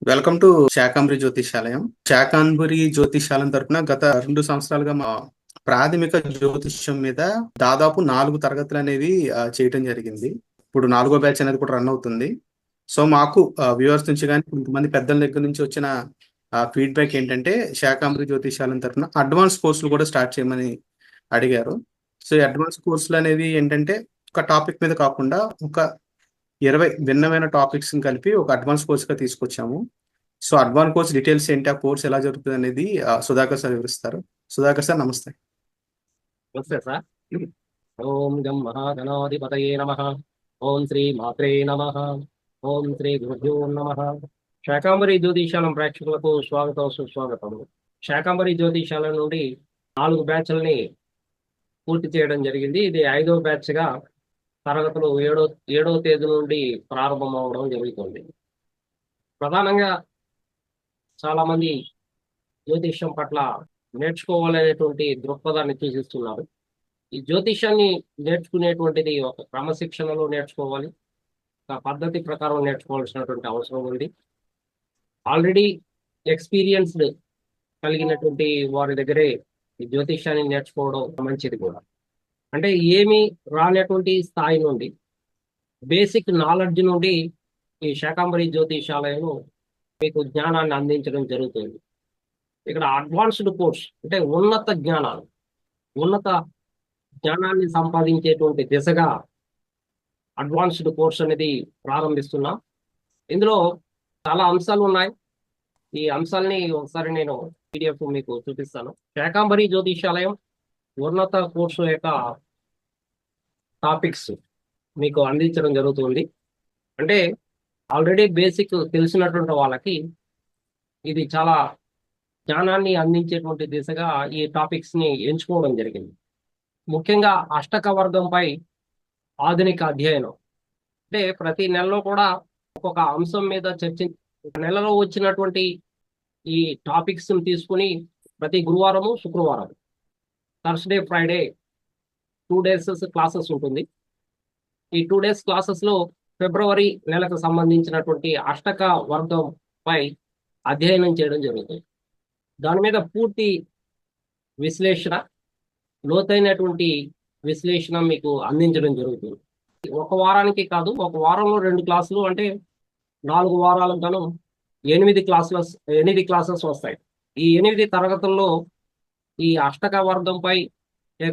Welcome to Shakambari Jyotishalayam. Shakambari Jyotishalayam తరపున గత 2 సంవత్సరాలుగా మా ప్రాథమిక జ్యోతిష్యం మీద దాదాపు 4 తరగతులు అనేవి చేయటం జరిగింది. ఇప్పుడు 4వ బ్యాచ్ అనేది కూడా రన్ అవుతుంది. సో మాకు వ్యూవర్స్ నుంచి కానీ కొంతమంది పెద్దల దగ్గర నుంచి వచ్చిన ఫీడ్బ్యాక్ ఏంటంటే శాకాంబరి జ్యోతిషాలయం తరపున అడ్వాన్స్ కోర్సులు కూడా స్టార్ట్ చేయమని అడిగారు. సో ఈ అడ్వాన్స్ కోర్సులు అనేవి ఏంటంటే ఒక టాపిక్ మీద కాకుండా ఒక 20 భిన్నమైన టాపిక్స్ కలిపి ఒక అడ్వాన్స్ కోర్స్ గా తీసుకొచ్చాము. సో అడ్వాన్స్ కోర్స్ డీటెయిల్స్ ఏంటి, ఆ కోర్స్ ఎలా జరుగుతుంది అనేది సుధాకర్ సార్ వివరిస్తారు. సుధాకర్ సార్ నమస్తే. నమస్తే సార్. ఓం గం మహాగణాధిపతయే నమః. ఓం శ్రీ మాత్రే నమః. ఓం శ్రీ గురుభ్యో నమః. శాకాంబరి జ్యోతిషాలం ప్రేక్షకులకు స్వాగతం, సుస్వాగతం. శాకాంబరి జ్యోతిషాలం నుండి 4 బ్యాచ్లని పూర్తి చేయడం జరిగింది. ఇది 5వ బ్యాచ్గా తరగతులు ఏడవ తేదీ నుండి ప్రారంభం అవడం జరుగుతుంది. ప్రధానంగా చాలా మంది జ్యోతిష్యం పట్ల నేర్చుకోవాలనేటువంటి దృక్పథాన్ని సూచిస్తున్నారు. ఈ జ్యోతిష్యాన్ని నేర్చుకునేటువంటిది ఒక క్రమశిక్షణలో నేర్చుకోవాలి, ఒక పద్ధతి ప్రకారం నేర్చుకోవాల్సినటువంటి అవసరం ఉంది. ఆల్రెడీ ఎక్స్పీరియన్స్డ్ కలిగినటువంటి వారి దగ్గరే ఈ జ్యోతిష్యాన్ని నేర్చుకోవడం మంచిది కూడా. అంటే ఏమి రానటువంటి స్థాయి నుండి, బేసిక్ నాలెడ్జ్ నుండి ఈ శాకాంబరి జ్యోతిషాలయం మీకు జ్ఞానాన్ని అందించడం జరుగుతుంది. ఇక్కడ అడ్వాన్స్డ్ కోర్స్ అంటే ఉన్నత జ్ఞానాన్ని సంపాదించేటువంటి దిశగా అడ్వాన్స్డ్ కోర్స్ అనేది ప్రారంభిస్తున్నాం. ఇందులో చాలా అంశాలు ఉన్నాయి. ఈ అంశాలని ఒకసారి నేను PDF మీకు చూపిస్తాను. శాకాంబరి జ్యోతిషాలయం ఉన్నత కోర్సు యొక్క టాపిక్స్ మీకు అందించడం జరుగుతుంది. అంటే ఆల్రెడీ బేసిక్ తెలిసినటువంటి వాళ్ళకి ఇది చాలా జ్ఞానాన్ని అందించేటువంటి దిశగా ఈ టాపిక్స్ ని ఎంచుకోవడం జరిగింది. ముఖ్యంగా అష్టక వర్గంపై ఆధునిక అధ్యయనం. అంటే ప్రతి నెలలో కూడా ఒక్కొక్క అంశం మీద నెలలో వచ్చినటువంటి ఈ టాపిక్స్ తీసుకుని ప్రతి గురువారము, శుక్రవారం, థర్స్డే, ఫ్రైడే 2 days క్లాసెస్ ఉంటుంది. ఈ 2 days క్లాసెస్ లో ఫిబ్రవరి నెలకు సంబంధించినటువంటి అష్టక వర్గం పై అధ్యయనం చేయడం జరుగుతుంది. దాని మీద పూర్తి విశ్లేషణ, లోతైనటువంటి విశ్లేషణ మీకు అందించడం జరుగుతుంది. ఒక వారానికి కాదు, ఒక వారంలో 2 క్లాసులు అంటే 4 వారాలకు గాను 8 క్లాసెస్ వస్తాయి. ఈ 8 తరగతుల్లో ఈ అష్టక వర్గంపై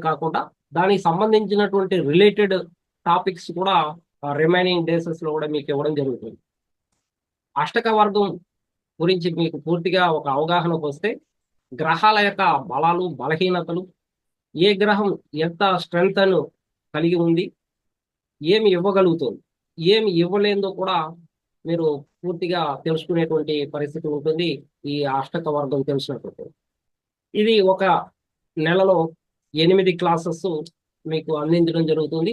కాకుండా దానికి సంబంధించినటువంటి రిలేటెడ్ టాపిక్స్ కూడా రిమైనింగ్ డేసెస్ లో కూడా మీకు ఇవ్వడం జరుగుతుంది. అష్టక వర్గం గురించి మీకు పూర్తిగా ఒక అవగాహనకు వస్తే, గ్రహాల యొక్క బలాలు, బలహీనతలు, ఏ గ్రహం ఎంత స్ట్రెంగ్త్ కలిగి ఉంది, ఏమి ఇవ్వగలుగుతుంది, ఏమి ఇవ్వలేదో కూడా మీరు పూర్తిగా తెలుసుకునేటువంటి పరిస్థితి ఉంటుంది ఈ అష్టక వర్గం తెలిసినటువంటి. ఇది ఒక నెలలో 8 క్లాసెస్ మీకు అందించడం జరుగుతుంది.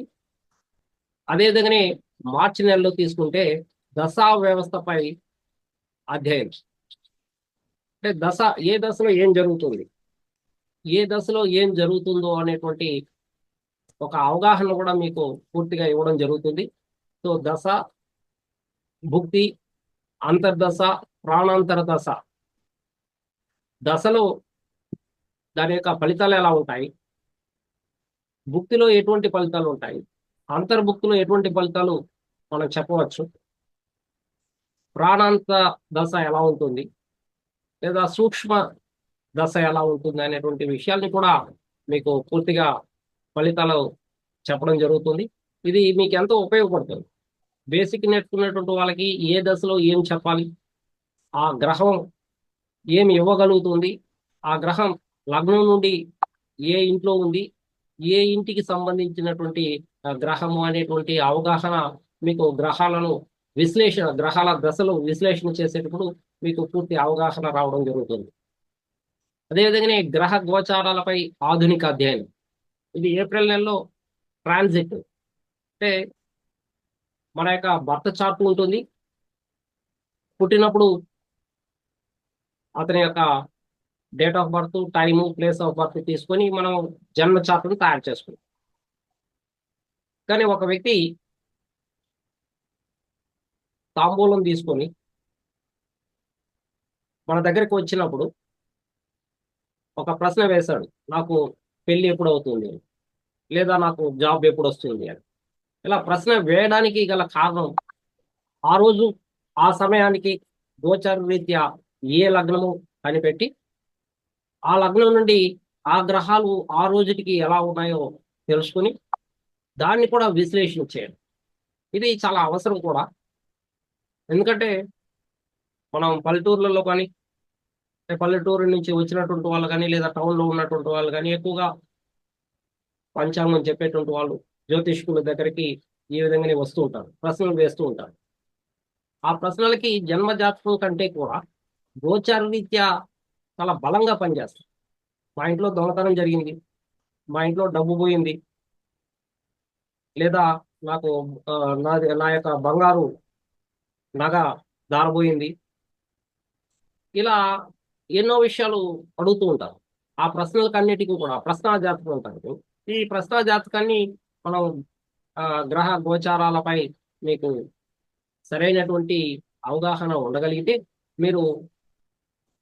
అదేవిధంగానే మార్చి నెలలో తీసుకుంటే దశా వ్యవస్థపై అధ్యయనం. అంటే ఏ దశలో ఏం జరుగుతుంది, ఏ దశలో ఏం జరుగుతుందో అనేటువంటి ఒక అవగాహన కూడా మీకు పూర్తిగా ఇవ్వడం జరుగుతుంది. సో దశ, భుక్తి, అంతర్దశ, ప్రాణాంతర దశలో దాని యొక్క ఫలితాలు ఎలా ఉంటాయి, భుక్తిలో ఎటువంటి ఫలితాలు ఉంటాయి, అంతర్భుక్తిలో ఎటువంటి ఫలితాలు మనం చెప్పవచ్చు, ప్రాణాంత దశ ఎలా ఉంటుంది, లేదా సూక్ష్మ దశ ఎలా ఉంటుంది అనేటువంటి విషయాల్ని కూడా మీకు పూర్తిగా ఫలితాలు చెప్పడం జరుగుతుంది. ఇది మీకు ఎంతో ఉపయోగపడుతుంది. బేసిక్ నేర్చుకున్నటువంటి వాళ్ళకి ఏ దశలో ఏం చెప్పాలి, ఆ గ్రహం ఏమి ఇవ్వగలుగుతుంది, ఆ గ్రహం లగ్నం నుండి ఏ ఇంట్లో ఉంది, ఏ ఇంటికి సంబంధించినటువంటి గ్రహము అనేటువంటి అవగాహన మీకు గ్రహాల దశలు విశ్లేషణ చేసేటప్పుడు మీకు పూర్తి అవగాహన రావడం జరుగుతుంది. అదేవిధంగానే గ్రహ గోచారాలపై ఆధునిక అధ్యయనం. ఇది ఏప్రిల్ నెలలో ట్రాన్సిట్. అంటే మన యొక్క బర్త్ చార్ట్ ఉంటుంది. పుట్టినప్పుడు అతని యొక్క date of birth, time, place of birth తీసుకొని మనం జన్మ చార్ట్ను తయారు చేసుకుంటాం. కానీ ఒక వ్యక్తి తాంబూలం తీసుకొని మన దగ్గరికి వచ్చినప్పుడు ఒక ప్రశ్న వేశాడు, నాకు పెళ్లి ఎప్పుడు అవుతుంది అని, లేదా నాకు జాబ్ ఎప్పుడు వస్తుంది అని. ఇలా ప్రశ్న వేయడానికి గల కారణం, ఆ రోజు ఆ సమయానికి గోచార రీత్యా ఏ లగ్నము కనిపెట్టి ఆ లగ్నం నుండి ఆ గ్రహాలు ఆ రోజుటికి ఎలా ఉన్నాయో తెలుసుకుని దాన్ని కూడా విశ్లేషణ చేయడం, ఇది చాలా అవసరం కూడా. ఎందుకంటే మనం పల్లెటూర్లలో కానీ, పల్లెటూరు నుంచి వచ్చినటువంటి వాళ్ళు కానీ, లేదా టౌన్లో ఉన్నటువంటి వాళ్ళు కానీ ఎక్కువగా పంచాంగం చెప్పేటువంటి వాళ్ళు జ్యోతిష్కుల దగ్గరికి ఈ విధంగానే వస్తూ ఉంటారు, ప్రశ్నలు వేస్తూ ఉంటారు. ఆ ప్రశ్నలకి జన్మ జాతకం కంటే కూడా గోచార రీత్యా చాలా బలంగా పనిచేస్తాయి. మా ఇంట్లో దొంగతనం జరిగింది, మా ఇంట్లో డబ్బు పోయింది, లేదా నాకు నా యొక్క బంగారు నగ దారబోయింది, ఇలా ఎన్నో విషయాలు అడుగుతూ ఉంటారు. ఆ ప్రశ్నలకన్నిటికీ కూడా ప్రశ్నా జాతకం అంటారు. ఈ ప్రశ్నా జాతకాన్ని మనం గ్రహ గోచారాలపై మీకు సరైనటువంటి అవగాహన ఉండగలిగితే మీరు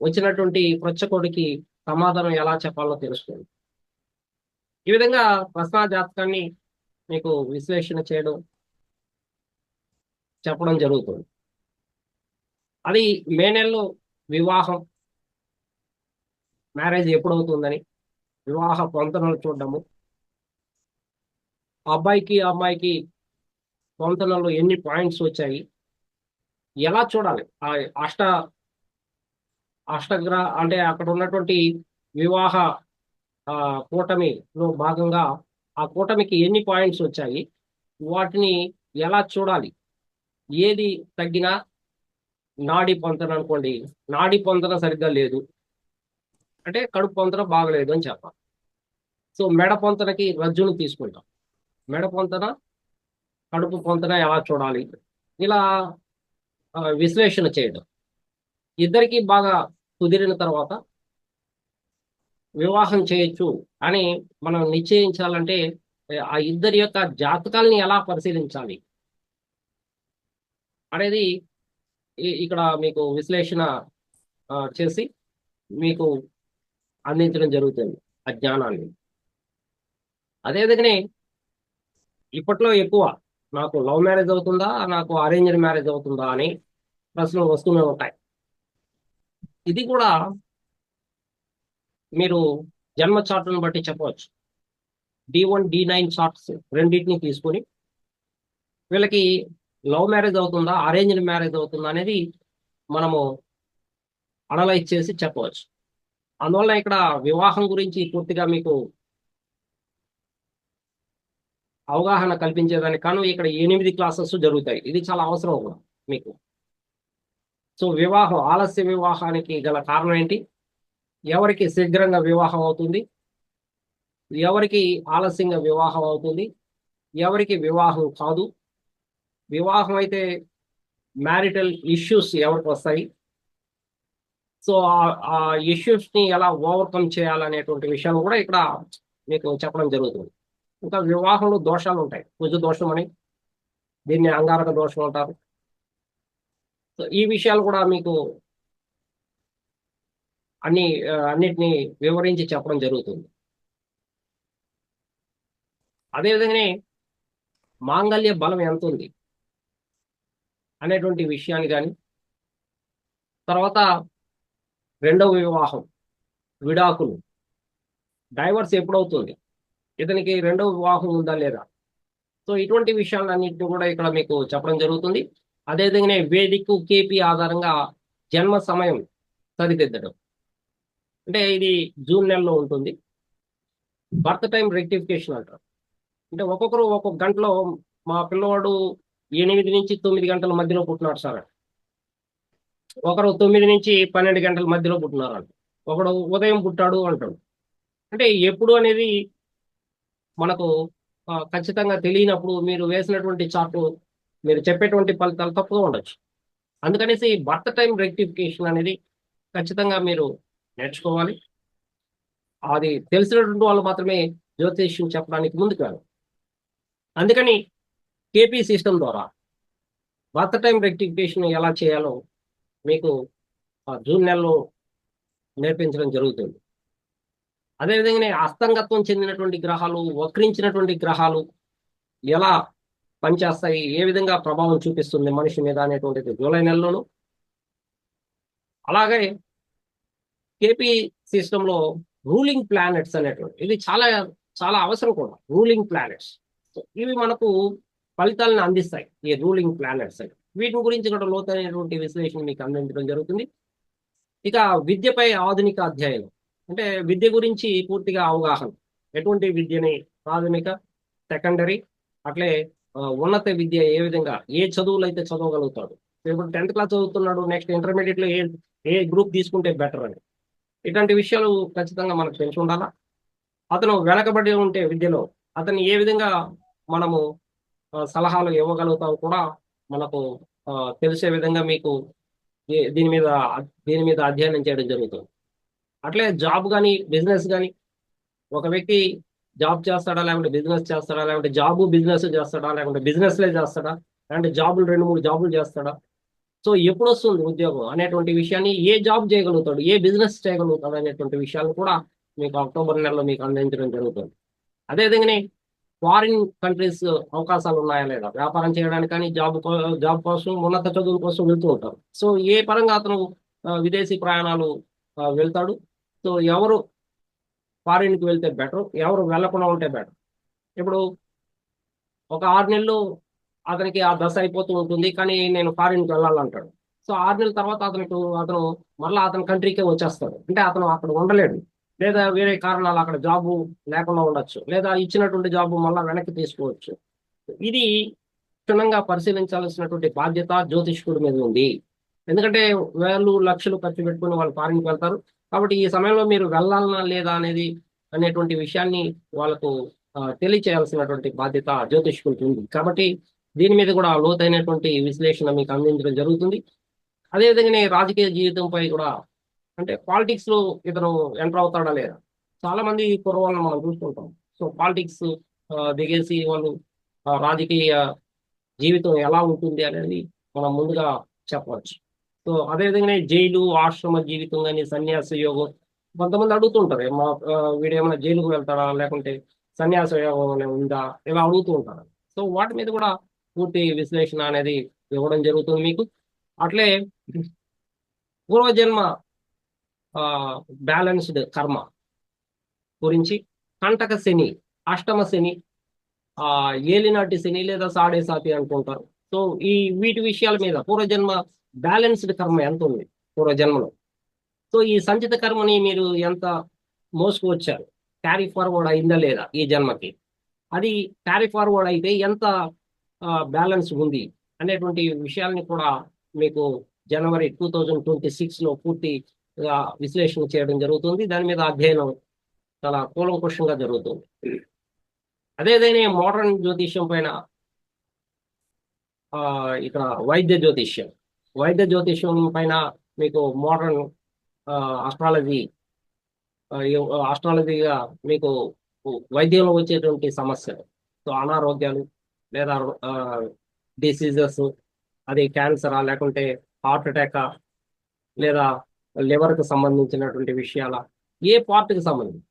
వచ్చినటువంటి పృచ్ఛకుడికి సమాధానం ఎలా చెప్పాలో తెలుస్తుంది. ఈ విధంగా ప్రశ్నా జాతకాన్ని మీకు విశ్లేషణ చేయడం, చెప్పడం జరుగుతుంది. అది మే నెలలో వివాహం, మ్యారేజ్ ఎప్పుడవుతుందని వివాహ పొంతనలు చూడడము, అబ్బాయికి అమ్మాయికి పొంతనలో ఎన్ని పాయింట్స్ వచ్చాయి, ఎలా చూడాలి, ఆ అష్ట అష్టగ్రహ అంటే అక్కడ ఉన్నటువంటి వివాహ కూటమిలో భాగంగా ఆ కూటమికి ఎన్ని పాయింట్స్ వచ్చాయి, వాటిని ఎలా చూడాలి, ఏది తగ్గినా నాడి పొంతన అనుకోండి, నాడి పొంతన సరిగ్గా లేదు అంటే కడుపు పొంతన బాగలేదు అని చెప్పాలి. సో మెడ పొంతనకి రజ్జును తీసుకుంటాం, మెడ పొంతన కడుపు పొంతన ఎలా చూడాలి, ఇలా విశ్లేషణ చేయడం. ఇద్దరికి బాగా కుదిరిన తర్వాత వివాహం చేయొచ్చు అని మనం నిశ్చయించాలంటే ఆ ఇద్దరి యొక్క జాతకాలని ఎలా పరిశీలించాలి అనేది ఇక్కడ మీకు విశ్లేషణ చేసి మీకు అందించడం జరుగుతుంది ఆ జ్ఞానాన్ని. అదేవిధంగానే ఇప్పట్లో ఎక్కువ నాకు లవ్ మ్యారేజ్ అవుతుందా, నాకు అరేంజ్డ్ మ్యారేజ్ అవుతుందా అని ప్రశ్నలు వస్తూనే ఉంటాయి. ఇది కూడా మీరు జన్మ చార్ట్ను బట్టి చెప్పవచ్చు. D1 D9 చార్ట్స్ రెండింటిని తీసుకొని వీళ్ళకి లవ్ మ్యారేజ్ అవుతుందా, అరేంజ్డ్ మ్యారేజ్ అవుతుందా అనేది మనము అనలైజ్ చేసి చెప్పవచ్చు. అందువల్ల ఇక్కడ వివాహం గురించి పూర్తిగా మీకు అవగాహన కల్పించేదానికి కాను ఇక్కడ 8 క్లాసెస్ జరుగుతాయి. ఇది చాలా అవసరం కూడా మీకు. సో వివాహం, ఆలస్య వివాహానికి గల కారణం ఏంటి, ఎవరికి శీఘ్రంగా వివాహం అవుతుంది, ఎవరికి ఆలస్యంగా వివాహం అవుతుంది, ఎవరికి వివాహం కాదు, వివాహం అయితే మ్యారిటల్ ఇష్యూస్ ఎవరికి వస్తాయి, సో ఆ ఇష్యూస్ని ఎలా ఓవర్కమ్ చేయాలనేటువంటి విషయాలు కూడా ఇక్కడ మీకు చెప్పడం జరుగుతుంది. ఇంకా వివాహంలో దోషాలు ఉంటాయి, కుజ దోషం అని, దీన్ని అంగారక దోషం అంటారు. సో ఈ విషయాలు కూడా మీకు అన్నిటినీ వివరించి చెప్పడం జరుగుతుంది. అదేవిధంగానే మాంగళ్య బలం ఎంత ఉంది అనేటువంటి విషయాన్ని కానీ, తర్వాత రెండవ వివాహం, విడాకులు, డైవర్స్ ఎప్పుడవుతుంది, ఇతనికి రెండవ వివాహం ఉందా లేదా, సో ఇటువంటి విషయాలన్నింటినీ కూడా ఇక్కడ మీకు చెప్పడం జరుగుతుంది. అదేవిధంగానే వేదిక కేపీ ఆధారంగా జన్మ సమయం సరిదిద్దడం, అంటే ఇది జూన్ నెలలో ఉంటుంది. బర్త్ టైం రెక్టిఫికేషన్ అంటారు, అంటే ఒక్కొక్కరు ఒక్కొక్క గంటలో, మా పిల్లవాడు 8 నుంచి 9 గంటల మధ్యలో పుట్టినాడు సార్, ఒకరు 9 నుంచి 12 గంటల మధ్యలో పుట్టినారు అంట, ఒకడు ఉదయం పుట్టాడు అంటాడు. అంటే ఎప్పుడు అనేది మనకు ఖచ్చితంగా తెలియనప్పుడు మీరు వేసినటువంటి చార్టు, మీరు చెప్పేటువంటి ఫలితాలు తప్పుగా ఉండొచ్చు. అందుకనేసి బర్త్ టైం రెక్టిఫికేషన్ అనేది ఖచ్చితంగా మీరు నేర్చుకోవాలి. అది తెలిసినటువంటి వాళ్ళు మాత్రమే జ్యోతిష్యం చెప్పడానికి ముందుకు రాదు. అందుకని కేపీ సిస్టమ్ ద్వారా బర్త్ టైం రెక్టిఫికేషన్ ఎలా చేయాలో మీకు జూన్ నెలలో నేర్పించడం జరుగుతుంది. అదేవిధంగా అస్తంగత్వం చెందినటువంటి గ్రహాలు, వక్రించినటువంటి గ్రహాలు ఎలా పనిచేస్తాయి, ఏ విధంగా ప్రభావం చూపిస్తుంది మనిషి మీద అనేటువంటిది జూలై నెలలోను. అలాగే కేపీ సిస్టంలో రూలింగ్ ప్లానెట్స్ అనేటువంటి ఇది చాలా చాలా అవసరం కూడా. రూలింగ్ ప్లానెట్స్ ఇవి మనకు ఫలితాలను అందిస్తాయి, ఈ రూలింగ్ ప్లానెట్స్ అని. వీటి గురించి కూడా లోతైనటువంటి విశ్లేషణ మీకు అందించడం జరుగుతుంది. ఇక విద్యపై ఆధునిక అధ్యయనం అంటే విద్య గురించి పూర్తిగా అవగాహన, ఎటువంటి విద్యని ప్రాథమిక, సెకండరీ, అట్లే ఉన్నత విద్య ఏ విధంగా ఏ చదువులు అయితే చదవగలుగుతాడు. ఇప్పుడు 10th క్లాస్ చదువుతున్నాడు, నెక్స్ట్ ఇంటర్మీడియట్లో ఏ గ్రూప్ తీసుకుంటే బెటర్ అని, ఇట్లాంటి విషయాలు ఖచ్చితంగా మనకు తెలిసి ఉండాలా. అతను వెనకబడి ఉంటే విద్యలో అతన్ని ఏ విధంగా మనము సలహాలు ఇవ్వగలుగుతాం కూడా మనకు తెలిసే విధంగా మీకు దీని మీద అధ్యయనం చేయడం జరుగుతుంది. అట్లే జాబ్ కానీ బిజినెస్ కానీ, ఒక వ్యక్తి జాబ్ చేస్తాడా, లేకుంటే బిజినెస్ చేస్తాడా, లేకుంటే జాబు బిజినెస్ చేస్తాడా, లేకుంటే బిజినెస్లే చేస్తాడా, లేకుంటే జాబులు 2-3 జాబులు చేస్తాడా, సో ఎప్పుడు వస్తుంది ఉద్యోగం అనేటువంటి విషయాన్ని, ఏ జాబ్ చేయగలుగుతాడు, ఏ బిజినెస్ చేయగలుగుతాడు అనేటువంటి విషయాలు కూడా మీకు అక్టోబర్ నెలలో మీకు అందించడం జరుగుతుంది. అదేవిధంగానే ఫారిన్ కంట్రీస్ అవకాశాలు ఉన్నాయా లేదా, వ్యాపారం చేయడానికి కానీ జాబ్ కోసం, ఉన్నత చదువుల కోసం వెళ్తూ ఉంటారు. సో ఏ పరంగా అతను విదేశీ ప్రయాణాలు వెళ్తాడు, సో ఎవరు ఫారిన్కి వెళ్తే బెటర్, ఎవరు వెళ్లకుండా ఉంటే బెటర్. ఇప్పుడు ఒక 6 నెలలు అతనికి ఆ దశ అయిపోతూ ఉంటుంది, కానీ నేను ఫారిన్కి వెళ్ళాలంటాడు. సో 6 నెలల తర్వాత అతను మరలా అతని కంట్రీకే వచ్చేస్తాడు. అంటే అతను అక్కడ ఉండలేడు, లేదా వేరే కారణాలు అక్కడ జాబు లేకుండా ఉండొచ్చు, లేదా ఇచ్చినటువంటి జాబు మళ్ళీ వెనక్కి తీసుకోవచ్చు. ఇది క్షుణ్ణంగా పరిశీలించాల్సినటువంటి బాధ్యత జ్యోతిష్కుడి మీద ఉంది. ఎందుకంటే వేలు లక్షలు ఖర్చు పెట్టుకుని వాళ్ళు ఫారిన్కి వెళ్తారు. కాబట్టి ఈ సమయంలో మీరు వెళ్ళాలనా లేదా అనేటువంటి విషయాన్ని వాళ్ళకు తెలియచేయాల్సినటువంటి బాధ్యత జ్యోతిష్కుడికి ఉంది. కాబట్టి దీని మీద కూడా లోతైనటువంటి విశ్లేషణ మీకు అందించడం జరుగుతుంది. అదేవిధంగానే రాజకీయ జీవితంపై కూడా, అంటే పాలిటిక్స్ లో ఇతను ఎంటర్ అవుతాడా లేదా. చాలా మంది కుర్రవాళ్ళని మనం చూస్తుంటాం. సో పాలిటిక్స్ దిగేసి వాళ్ళు రాజకీయ జీవితం ఎలా ఉంటుంది అనేది మనం ముందుగా చెప్పవచ్చు. సో అదేవిధంగానే జైలు, ఆశ్రమ జీవితం కానీ, సన్యాస యోగం కొంతమంది అడుగుతుంటారు, మా వీడేమైనా జైలుకు వెళ్తాడా, లేకుంటే సన్యాస యోగం అనేది ఉందా, ఇలా అడుగుతూ ఉంటారు. సో వాటి మీద కూడా పూర్తి విశ్లేషణ అనేది ఇవ్వడం జరుగుతుంది మీకు. అట్లే పూర్వజన్మ బ్యాలెన్స్డ్ కర్మ గురించి, కంటక శని, అష్టమ శని, ఏలినాటి శని లేదా సాడే సాతి అనుకుంటారు. సో వీటి విషయాల మీద పూర్వజన్మ బ్యాలెన్స్డ్ కర్మ ఎంత ఉంది పూర్వజన్మలో, సో ఈ సంచిత కర్మని మీరు ఎంత మోసుకు వచ్చారు, క్యారీ ఫార్వర్డ్ అయిందా లేదా ఈ జన్మకి, అది క్యారీ ఫార్వర్డ్ అయితే ఎంత బ్యాలెన్స్ ఉంది అనేటువంటి విషయాల్ని కూడా మీకు జనవరి 2026లో పూర్తి విశ్లేషణ చేయడం జరుగుతుంది. దాని మీద అధ్యయనం చాలా కూలంకుషంగా జరుగుతుంది. అదేదైనా మోడర్న్ జ్యోతిష్యం పైన ఇక్కడ వైద్య జ్యోతిష్యం పైన మీకు మోడర్న్ ఆస్ట్రాలజీగా మీకు వైద్యంలో వచ్చేటువంటి సమస్యలు, సో అనారోగ్యాలు లేదా డిసీజెస్, అది క్యాన్సరా, లేకుంటే హార్ట్ అటాకా, లేదా లివర్కి సంబంధించినటువంటి విషయాల, ఏ పార్ట్కి సంబంధించి,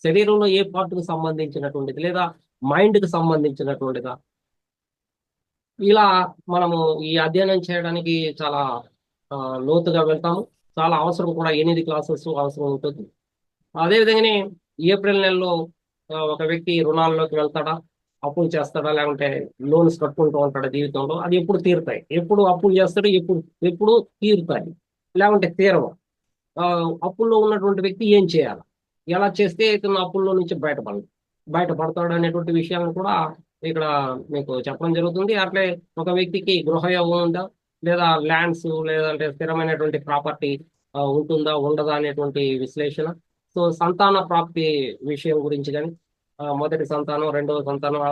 శరీరంలో ఏ పార్ట్కి సంబంధించినటువంటిది, లేదా మైండ్కి సంబంధించినటువంటిదా, ఇలా మనము ఈ అధ్యయనం చేయడానికి చాలా లోతుగా వెళ్తాము. చాలా అవసరం కూడా, 8 క్లాసెస్ అవసరం ఉంటుంది. అదేవిధంగానే ఏప్రిల్ నెలలో ఒక వ్యక్తి రుణాల్లోకి వెళ్తాడా, అప్పులు చేస్తాడా, లేకుంటే లోన్స్ కట్టుకుంటూ ఉంటాడా జీవితంలో, అది ఎప్పుడు తీరుతాయి, ఎప్పుడు అప్పులు చేస్తాడు, ఎప్పుడు తీరుతాయి, లేకుంటే తీరవు. అప్పుల్లో ఉన్నటువంటి వ్యక్తి ఏం చేయాలి, ఎలా చేస్తే ఇతను అప్పుల్లో నుంచి బయటపడతాడు అనేటువంటి విషయాలను కూడా ఇక్కడ మీకు చెప్పడం జరుగుతుంది. అట్లే ఒక వ్యక్తికి గృహయోగం ఉందా, లేదా ల్యాండ్స్, లేదంటే స్థిరమైనటువంటి ప్రాపర్టీ ఉంటుందా ఉండదా అనేటువంటి విశ్లేషణ. సో సంతాన ప్రాప్తి విషయం గురించి కానీ, మొదటి సంతానం, రెండవ సంతానం,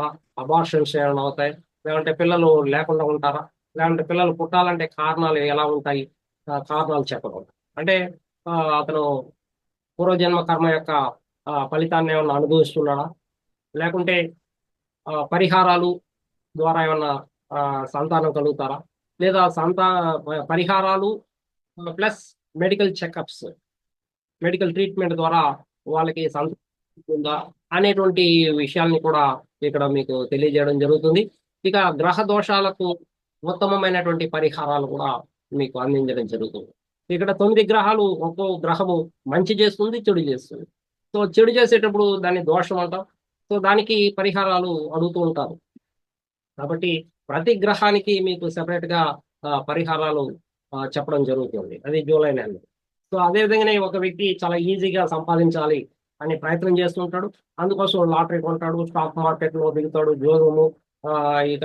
అబార్షన్స్ ఏమైనా అవుతాయి, లేదంటే పిల్లలు లేకుండా ఉంటారా, లేదంటే పిల్లలు పుట్టాలంటే కారణాలు ఎలా ఉంటాయి, కారణాలు చెప్పడం. అంటే అతను పూర్వజన్మ కర్మ యొక్క ఫలితాన్ని ఏమన్నా అనుభవిస్తున్నాడా, లేకుంటే పరిహారాలు ద్వారా ఏమన్నా సంతానం కలుగుతారా, లేదా పరిహారాలు plus medical checkups, medical treatment ద్వారా వాళ్ళకి సంతృప్తి ఉందా అనేటువంటి విషయాల్ని కూడా ఇక్కడ మీకు తెలియజేయడం జరుగుతుంది. ఇక గ్రహ దోషాలకు ఉత్తమమైనటువంటి పరిహారాలు కూడా మీకు అందించడం జరుగుతుంది. ఇక్కడ 9 గ్రహాలు, ఒక్కో గ్రహము మంచి చేస్తుంది, చెడు చేస్తుంది. సో చెడు చేసేటప్పుడు దాన్ని దోషం అంటాం. సో దానికి పరిహారాలు అడుగుతూ ఉంటారు. కాబట్టి ప్రతి గ్రహానికి మీకు సెపరేట్ గా పరిహారాలు చెప్పడం జరుగుతుంది. అది జూలై నెలలో. సో అదే విధంగానే ఒక వ్యక్తి చాలా ఈజీగా సంపాదించాలి అని ప్రయత్నం చేస్తుంటాడు. అందుకోసం లాటరీ కొంటాడు, స్టాక్ మార్కెట్ లో దిగుతాడు, జోగము, ఇక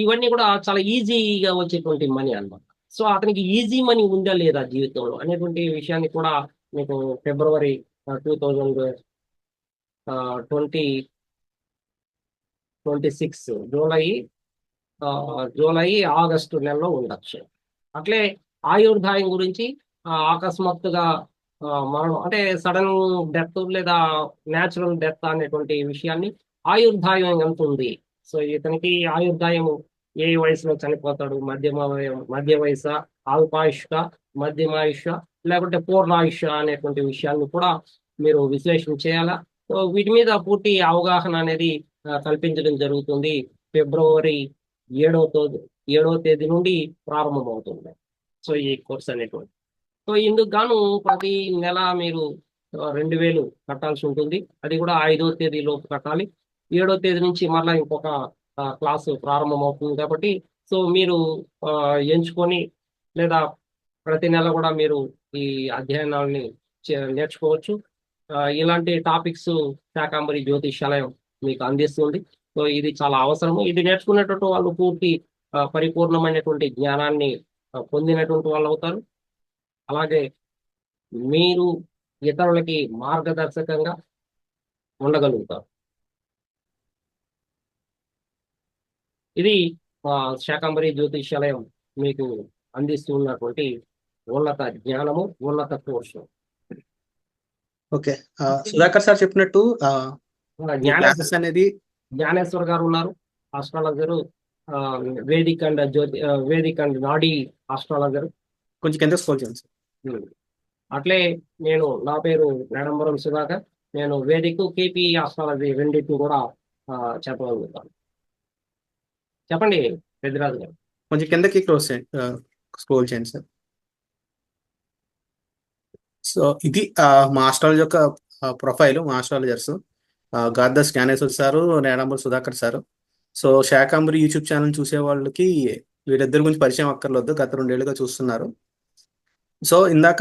ఇవన్నీ కూడా చాలా ఈజీగా వచ్చేటువంటి మనీ అన్నమాట. సో అతనికి ఈజీ మనీ ఉందా లేదా జీవితంలో అనేటువంటి విషయాన్ని కూడా మీకు ఫిబ్రవరి 2026 జూలై ఆగస్టు నెలలో ఉండొచ్చు. అట్లే ఆయుర్దాయం గురించి అకస్మాత్తుగా మరణం అంటే సడన్ డెత్ లేదా న్యాచురల్ డెత్ అనేటువంటి విషయాన్ని ఆయుర్దాయం ఎంత ఉంది, సో ఇతనికి ఆయుర్దాయం ఏ వయసులో చనిపోతాడు, మధ్య వయస, అల్పాయుష్క, మధ్యమాయుష్క, లేకుంటే పూర్ణాయుష అనేటువంటి విషయాన్ని కూడా మీరు విశ్లేషణ చేయాలా. సో వీటి మీద పూర్తి అవగాహన అనేది కల్పించడం జరుగుతుంది. ఫిబ్రవరి 7వ తేదీ నుండి ప్రారంభమవుతుంది. సో ఈ కోర్స్ అనేటువంటి. సో ఇందుకు గాను ప్రతి నెల మీరు 2000 కట్టాల్సి ఉంటుంది. అది కూడా 5వ తేదీలోపు కట్టాలి. 7వ తేదీ నుంచి మరలా ఇంకొక క్లాసు ప్రారంభమవుతుంది. కాబట్టి సో మీరు ఎంచుకొని లేదా ప్రతి నెల కూడా మీరు ఈ అధ్యయనాలని నేర్చుకోవచ్చు. ఇలాంటి టాపిక్స్ శాకాంబరి జ్యోతిష్యాలయం మీకు అందిస్తుంది. సో ఇది చాలా అవసరము. ఇది నేర్చుకునేటట్టు వాళ్ళు పూర్తి పరిపూర్ణమైనటువంటి జ్ఞానాన్ని పొందినటువంటి వాళ్ళు అవుతారు. అలాగే మీరు ఇతరులకి మార్గదర్శకంగా ఉండగలుగుతారు. ఇది శాకాంబరి జ్యోతిష్యాలయం మీకు అందిస్తున్నటువంటి ఉన్నత జ్ఞానము, ఉన్నత కోర్సు. ఓకే, సుధాకర్ సార్ చెప్పినట్టు అనేది జ్ఞానేశ్వర్ గారు ఉన్నారు, ఆస్ట్రాలజరు, వేదిక్ అండ్ నాడీ ఆస్ట్రాలజర్. కొంచెం కింద స్క్రోల్ చేయండి సార్. అట్లే నా పేరు నేడంబరం సుధాకర్. నేను వేదిక్, కేపీ ఆస్ట్రాలజీ రెండింటిని కూడా చెప్పగలుగుతాను. చెప్పండి పెద్దరాజు గారు. కొంచెం కిందకి స్క్రోల్ చేయండి సార్. సో ఇది మా ఆస్ట్రాలజీ యొక్క ప్రొఫైల్. మా ఆస్ట్రాలజర్స్ గార్దస్ జ్ఞానేశ్వర్ సారు, నేడంబర్ Sudhakar sir. So Shakambari YouTube channel చూసే వాళ్ళకి వీరిద్దరి గురించి పరిచయం అక్కర్లేదు, గత 2 ఏళ్ళుగా చూస్తున్నారు. సో ఇందాక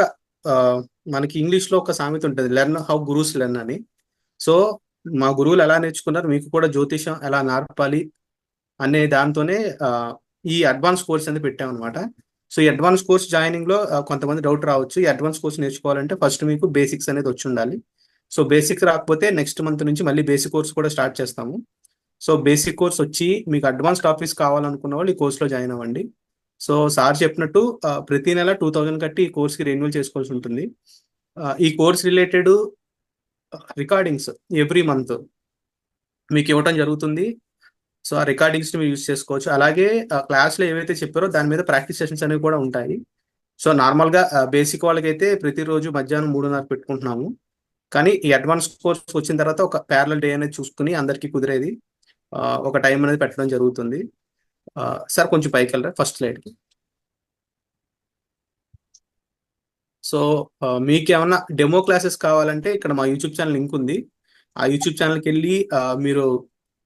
మనకి ఇంగ్లీష్లో ఒక సామెత ఉంటుంది, లెర్న్ హౌ గురూస్ లెర్న్ అని. సో మా గురువులు ఎలా నేర్చుకున్నారు, మీకు కూడా జ్యోతిషం ఎలా నేర్పాలి అనే దాంతోనే ఈ అడ్వాన్స్ కోర్స్ అనేది పెట్టామన్నమాట. సో ఈ అడ్వాన్స్ కోర్స్ జాయినింగ్ లో కొంతమంది డౌట్ రావచ్చు. ఈ అడ్వాన్స్ కోర్స్ నేర్చుకోవాలంటే ఫస్ట్ మీకు బేసిక్స్ అనేది వచ్చి ఉండాలి. సో బేసిక్ రాకపోతే నెక్స్ట్ మంత్ నుంచి మళ్ళీ బేసిక్ కోర్స్ కూడా స్టార్ట్ చేస్తాము. సో బేసిక్ కోర్స్ వచ్చి మీకు అడ్వాన్స్ టాపిక్స్ కావాలనుకున్న వాళ్ళు ఈ కోర్సులో జాయిన్ అవ్వండి. సో సార్ చెప్పినట్టు ప్రతి నెల 2000 కట్టి ఈ కోర్స్కి రెన్యువల్ చేసుకోవాల్సి ఉంటుంది. ఈ course related recordings every month మీకు ఇవ్వటం జరుగుతుంది. సో ఆ రికార్డింగ్స్ని మీరు యూజ్ చేసుకోవచ్చు. అలాగే క్లాస్లో ఏవైతే చెప్పారో దాని మీద ప్రాక్టీస్ సెషన్స్ అనేవి కూడా ఉంటాయి. సో నార్మల్గా బేసిక్ వాళ్ళకైతే ప్రతిరోజు మధ్యాహ్నం 3:30 పెట్టుకుంటున్నాము. కానీ ఈ అడ్వాన్స్ కోర్స్ వచ్చిన తర్వాత ఒక ప్యారలల్ డే అనేది చూసుకుని అందరికీ కుదిరేది ఒక టైం అనేది పెట్టడం జరుగుతుంది. సార్ కొంచెం పైకి వెళ్ళరా ఫస్ట్ స్లైడ్కి. సో మీకు ఏమన్నా డెమో క్లాసెస్ కావాలంటే ఇక్కడ మా యూట్యూబ్ ఛానల్ లింక్ ఉంది. ఆ యూట్యూబ్ ఛానల్కి వెళ్ళి మీరు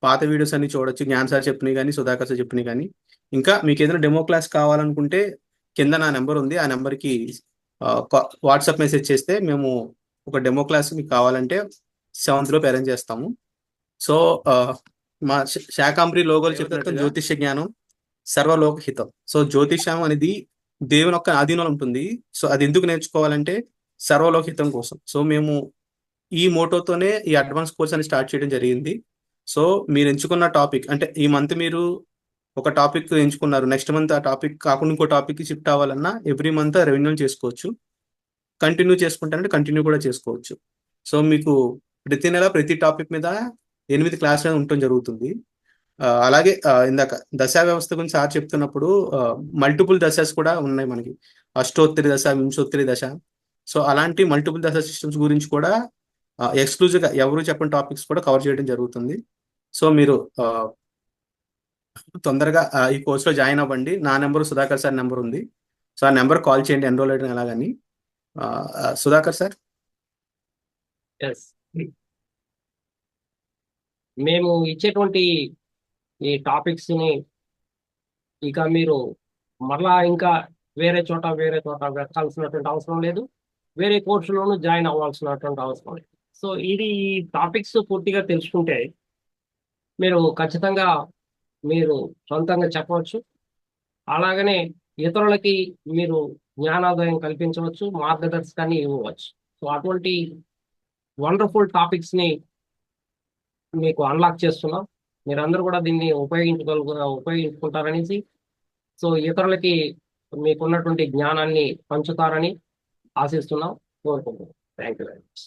పాత వీడియోస్ అన్ని చూడొచ్చు. జ్ఞాన్ సార్ చెప్పినవి కానీ, సుధాకర్ సార్ చెప్పినవి కానీ. ఇంకా మీకు ఏదైనా డెమో క్లాస్ కావాలనుకుంటే కింద నా నెంబర్ ఉంది, ఆ నెంబర్కి వాట్సాప్ మెసేజ్ చేస్తే మేము ఒక డెమో క్లాస్ మీకు కావాలంటే 7th లోపు అరేంజ్ చేస్తాము. సో మా శాకాంబరి లోగోలు చెప్పినట్టు జ్యోతిష్య జ్ఞానం సర్వలోక హితం. సో జ్యోతిష్యం అనేది దేవుని యొక్క ఆధీనంలో ఉంటుంది. సో అది ఎందుకు నేర్చుకోవాలంటే సర్వలోక హితం కోసం. సో మేము ఈ మోటోతోనే ఈ అడ్వాన్స్ కోర్స్ అని స్టార్ట్ చేయడం జరిగింది. సో మీరు ఎంచుకున్న టాపిక్ అంటే ఈ మంత్ మీరు ఒక టాపిక్ ఎంచుకున్నారు, నెక్స్ట్ మంత్ ఆ టాపిక్ కాకుండా ఇంకో టాపిక్కి షిఫ్ట్ అవ్వాలన్నా ఎవ్రీ మంత్ రెన్యువల్ చేసుకోవచ్చు. కంటిన్యూ చేసుకుంటారంటే కంటిన్యూ కూడా చేసుకోవచ్చు. సో మీకు ప్రతి నెల ప్రతి టాపిక్ మీద 8 క్లాసులు ఉండటం జరుగుతుంది. అలాగే ఇందాక దశా వ్యవస్థ గురించి సార్ చెప్తున్నప్పుడు మల్టిపుల్ దశాస్ కూడా ఉన్నాయి మనకి. అష్టోత్తరి దశ, వింశోత్తరి దశ. సో అలాంటి మల్టిపుల్ దశ సిస్టమ్స్ గురించి కూడా ఎక్స్క్లూజివ్ గా ఎవరు చెప్పిన టాపిక్స్ కూడా కవర్ చేయడం జరుగుతుంది. సో మీరు తొందరగా ఈ కోర్సులో జాయిన్ అవ్వండి. నా నెంబర్ సుధాకర్ సార్ నెంబర్ ఉంది. సో ఆ నెంబర్ కాల్ చేయండి ఎన్రోల్ అయ్యడం ఎలాగని. సుధాకర్ సార్. ఎస్, మేము ఇచ్చేటువంటి ఈ టాపిక్స్ ని ఇక మీరు మరలా ఇంకా వేరే చోట వెతకాల్సినటువంటి అవసరం లేదు, వేరే కోర్సులోనూ జాయిన్ అవ్వాల్సినటువంటి అవసరం లేదు. సో ఇది ఈ టాపిక్స్ పూర్తిగా తెలుసుకుంటే మీరు ఖచ్చితంగా మీరు సొంతంగా చెప్పవచ్చు, అలాగనే ఇతరులకి మీరు జ్ఞానోదయం కల్పించవచ్చు, మార్గదర్శకాన్ని ఇవ్వవచ్చు. సో అటువంటి వండర్ఫుల్ టాపిక్స్ ని మీకు అన్లాక్ చేస్తున్నాం. మీరందరూ కూడా దీన్ని ఉపయోగించుకుంటారనేసి, సో ఇతరులకి మీకున్నటువంటి జ్ఞానాన్ని పంచుతారని ఆశిస్తున్నాం, కోరుకుంటున్నాం. Thank you very much.